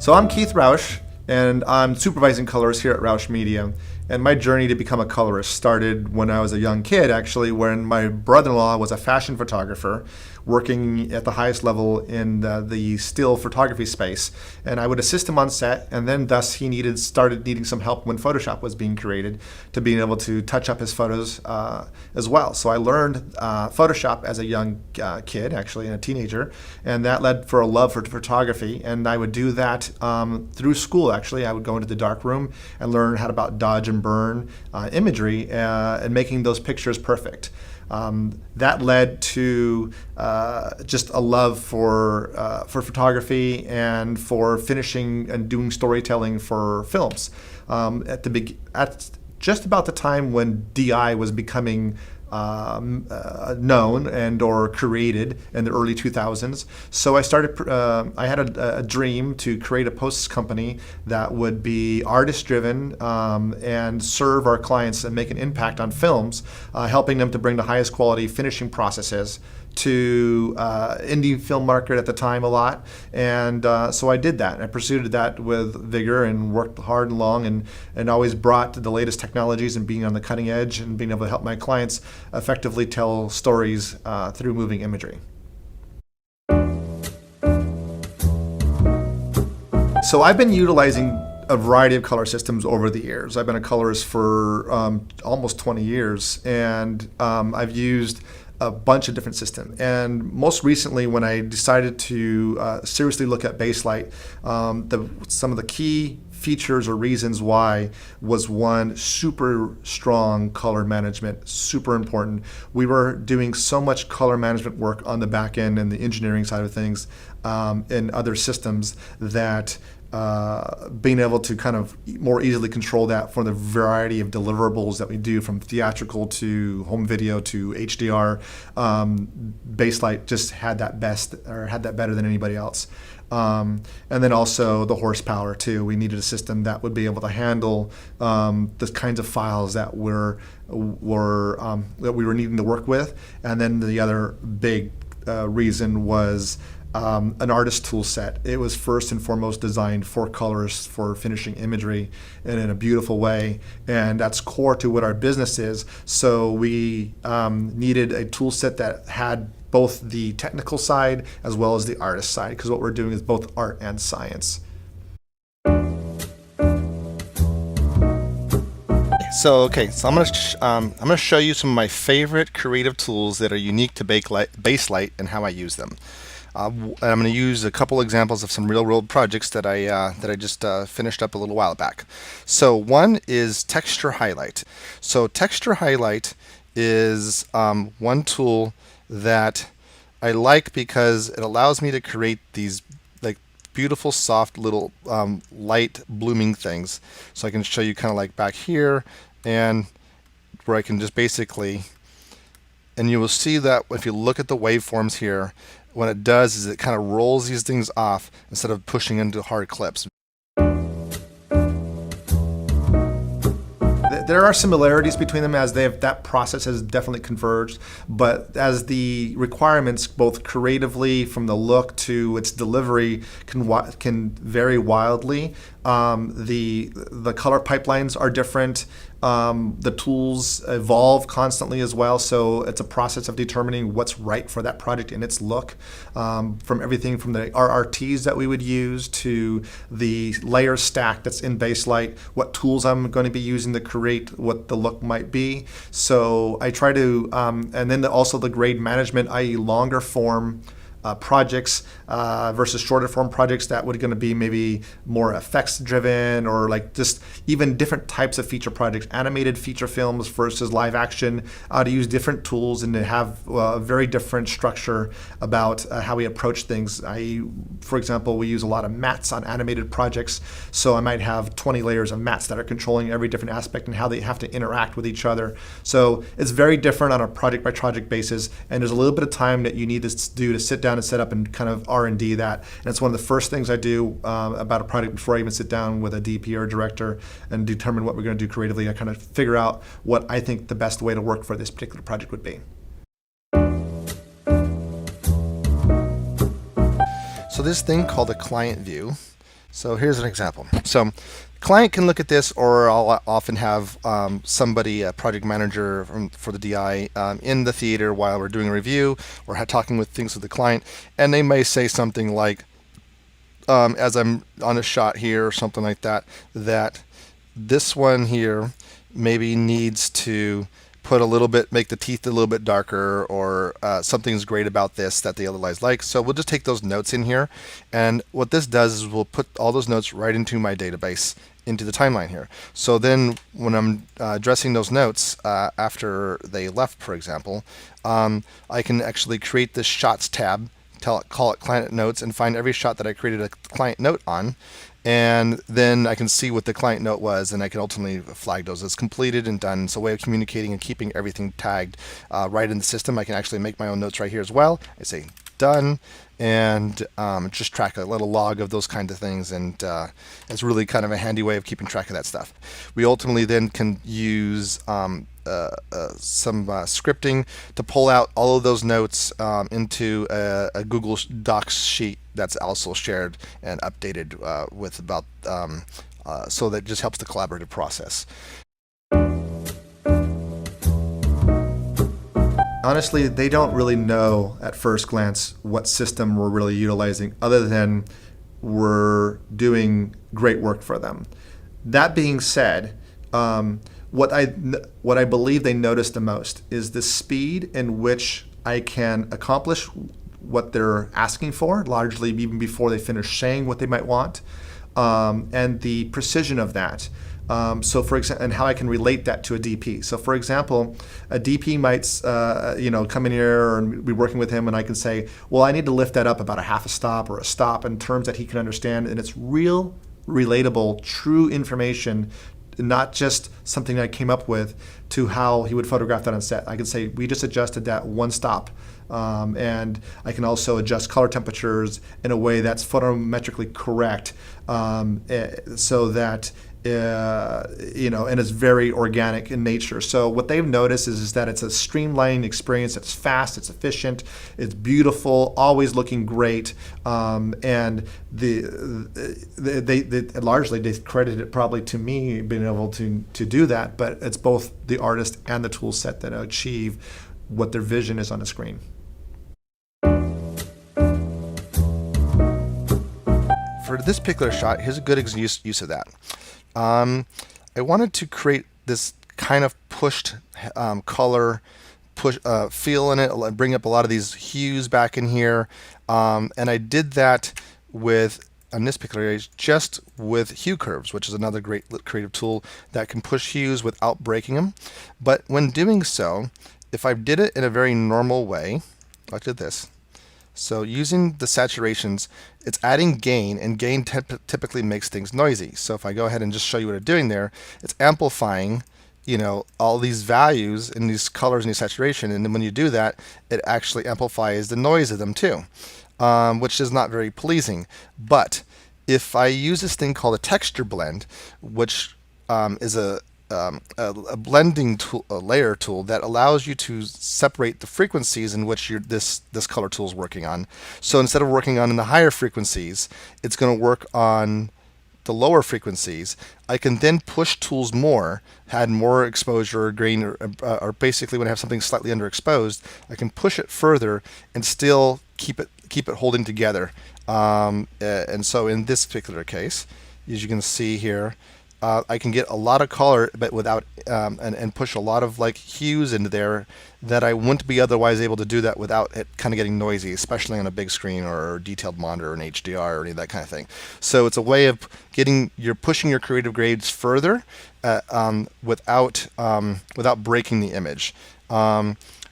So I'm Keith Roush, and I'm supervising colorist here at Roush Media. And my journey to become a colorist started when I was a young kid, actually, when my brother-in-law was a fashion photographer working at the highest level in the still photography space. And I would assist him on set, and then thus he started needing some help when Photoshop was being created to being able to touch up his photos as well. So I learned Photoshop as a young kid, actually, and a teenager, and that led for a love for photography. And I would do that through school, actually. I would go into the darkroom and learn how to dodge and burn imagery and making those pictures perfect. That led to just a love for photography and for finishing and doing storytelling for films. At just about the time when DI was becoming known and or created in the early 2000s. So I started, I had a dream to create a posts company that would be artist driven and serve our clients and make an impact on films, helping them to bring the highest quality finishing processes to indie film market at the time a lot. And so I did that. I pursued that with vigor and worked hard and long and always brought the latest technologies and being on the cutting edge and being able to help my clients effectively tell stories through moving imagery. So I've been utilizing a variety of color systems over the years. I've been a colorist for almost 20 years, and I've used a bunch of different systems. And most recently, when I decided to seriously look at Baselight, some of the key features or reasons why was one, super strong color management, super important. We were doing so much color management work on the back end and the engineering side of things in other systems that being able to kind of more easily control that for the variety of deliverables that we do, from theatrical to home video to HDR, Baselight just had that better than anybody else. And then also the horsepower too. We needed a system that would be able to handle the kinds of files that we were needing to work with. And then the other big reason was an artist tool set. It was first and foremost designed for colorists for finishing imagery and in a beautiful way, and that's core to what our business is. So we needed a tool set that had both the technical side as well as the artist side, because what we're doing is both art and So I'm gonna show you some of my favorite creative tools that are unique to Baselight and how I use them. I'm going to use a couple examples of some real-world projects that I just finished up a little while back. So one is Texture Highlight. So Texture Highlight is one tool that I like because it allows me to create these like beautiful, soft little light blooming things. So I can show you kind of like back here, and where I can just basically, and you will see that if you look at the waveforms here, what it does is it kind of rolls these things off instead of pushing into hard clips. There are similarities between them as that process has definitely converged, but as the requirements, both creatively from the look to its delivery, can vary wildly. The color pipelines are different. The tools evolve constantly as well, so it's a process of determining what's right for that project in its look, from everything from the RRTs that we would use to the layer stack that's in Baselight, what tools I'm going to be using to create what the look might be. So I try to, and then also the grade management, i.e. longer form projects versus shorter form projects that would going to be maybe more effects driven, or like just even different types of feature projects, animated feature films versus live action, to use different tools and to have a very different structure about how we approach things. For example, we use a lot of mats on animated projects, so I might have 20 layers of mats that are controlling every different aspect and how they have to interact with each other. So it's very different on a project by project basis, and there's a little bit of time that you need to do to sit down and set up and kind of R&D that. And it's one of the first things I do about a project before I even sit down with a DP or a director and determine what we're going to do creatively. I kind of figure out what I think the best way to work for this particular project would be. So this thing called a client view So here's an example. So client can look at this, or I'll often have somebody, a project manager for the DI, in the theater while we're doing a review or talking with things with the client, and they may say something like, as I'm on a shot here or something like that, that this one here maybe needs to put a little bit, make the teeth a little bit darker, or something's great about this that they otherwise like. So we'll just take those notes in here, and what this does is we'll put all those notes right into my database, into the timeline here. So then when I'm addressing those notes after they left, for example, I can actually create this shots tab, call it client notes, and find every shot that I created a client note on. And then I can see what the client note was, and I can ultimately flag those as completed and done. It's a way of communicating and keeping everything tagged right in the system. I can actually make my own notes right here as well. I say done, and just track a little log of those kinds of things, and it's really kind of a handy way of keeping track of that stuff. We ultimately then can use some scripting to pull out all of those notes into a Google Docs sheet that's also shared and updated with about so that just helps the collaborative process. Honestly, they don't really know at first glance what system we're really utilizing, other than we're doing great work for them. That being said, what I believe they notice the most is the speed in which I can accomplish what they're asking for, largely even before they finish saying what they might want, and the precision of that. So, for example, and how I can relate that to a DP. So, for example, a DP might, come in here and be working with him, and I can say, well, I need to lift that up about a half a stop or a stop in terms that he can understand, and it's real, relatable, true information, not just something I came up with, to how he would photograph that on set. I can say, we just adjusted that one stop. And I can also adjust color temperatures in a way that's photometrically correct, so that and it's very organic in nature. So what they've noticed is that it's a streamlined experience. It's fast, it's efficient, it's beautiful, always looking great, and they largely they credit it probably to me being able to do that. But it's both the artist and the tool set that achieve what their vision is on the screen. For this particular shot, here's a good use of that. I wanted to create this kind of pushed color feel in it, bring up a lot of these hues back in here, and I did that with, on this particular case, just with hue curves, which is another great creative tool that can push hues without breaking them. But when doing so, if I did it in a very normal way, like this, so using the saturations, it's adding gain, and gain typically makes things noisy. So if I go ahead and just show you what I'm doing there, it's amplifying, all these values and these colors and these saturation, and then when you do that, it actually amplifies the noise of them too, which is not very pleasing. But if I use this thing called a texture blend, which is a blending tool, a layer tool that allows you to separate the frequencies in which this color tool is working on. So instead of working on in the higher frequencies, it's going to work on the lower frequencies. I can then push tools more, add more exposure or grain, or basically when I have something slightly underexposed, I can push it further and still keep it holding together. And so in this particular case, as you can see here, I can get a lot of color, but without and push a lot of hues into there that I wouldn't be otherwise able to do that without it kind of getting noisy, especially on a big screen or detailed monitor or an HDR or any of that kind of thing. So it's a way of pushing your creative grades further without breaking the image.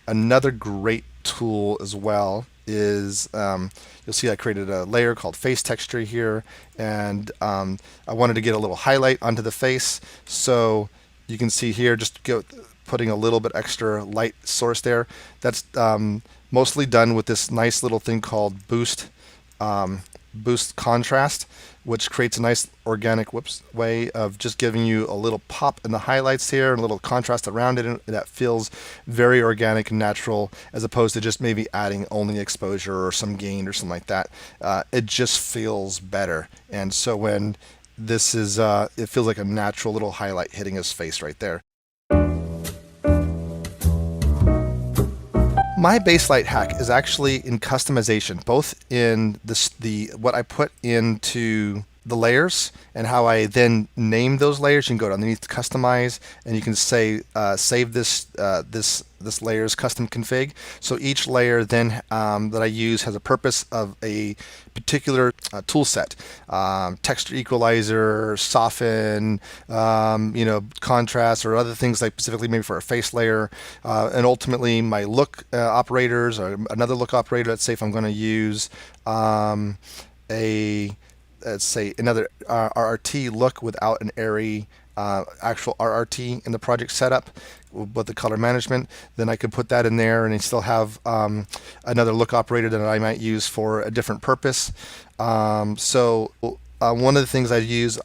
Another great tool as well is you'll see I created a layer called face texture here, and I wanted to get a little highlight onto the face. So you can see here, just putting a little bit extra light source there. That's mostly done with this nice little thing called boost boosts contrast, which creates a nice organic way of just giving you a little pop in the highlights here and a little contrast around it, and that feels very organic and natural, as opposed to just maybe adding only exposure or some gain or something like that. It just feels better. And so when this is, it feels like a natural little highlight hitting his face right there. My base light hack is actually in customization, both in what I put into the layers and how I then name those layers. You can go underneath to customize, and you can say save this layer's custom config. So each layer then that I use has a purpose of a particular tool set: texture equalizer, soften, contrast, or other things like specifically maybe for a face layer. And ultimately, my look operators, or another look operator. Let's say if I'm going to use let's say another RRT look without an airy actual RRT in the project setup with the color management, then I could put that in there and I still have another look operator that I might use for a different purpose. One of the things I use,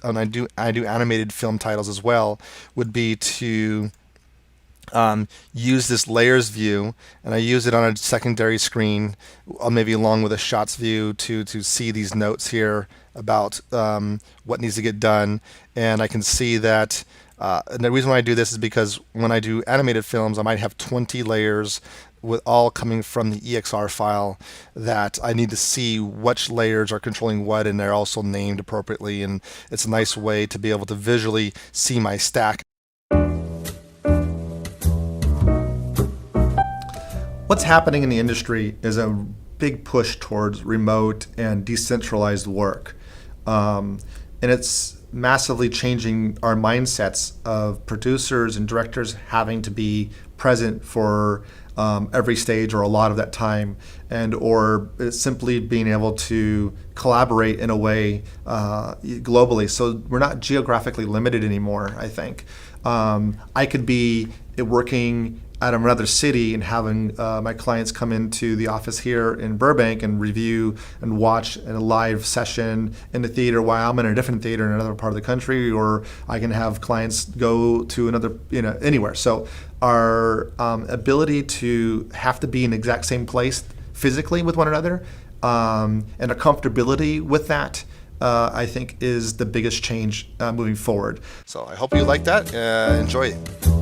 and I do animated film titles as well, would be to use this layers view, and I use it on a secondary screen, maybe along with a shots view to see these notes here about what needs to get done. And I can see that and the reason why I do this is because when I do animated films, I might have 20 layers with all coming from the EXR file that I need to see which layers are controlling what, and they're also named appropriately, and it's a nice way to be able to visually see my stack. What's happening in the industry is a big push towards remote and decentralized work. And it's massively changing our mindsets of producers and directors having to be present for every stage or a lot of that time, and or simply being able to collaborate in a way globally. So we're not geographically limited anymore, I think. I could be working out of another city and having my clients come into the office here in Burbank and review and watch a live session in the theater while I'm in a different theater in another part of the country, or I can have clients go to another, anywhere. So our ability to have to be in the exact same place physically with one another and a comfortability with that, I think is the biggest change moving forward. So I hope you like that. Enjoy it.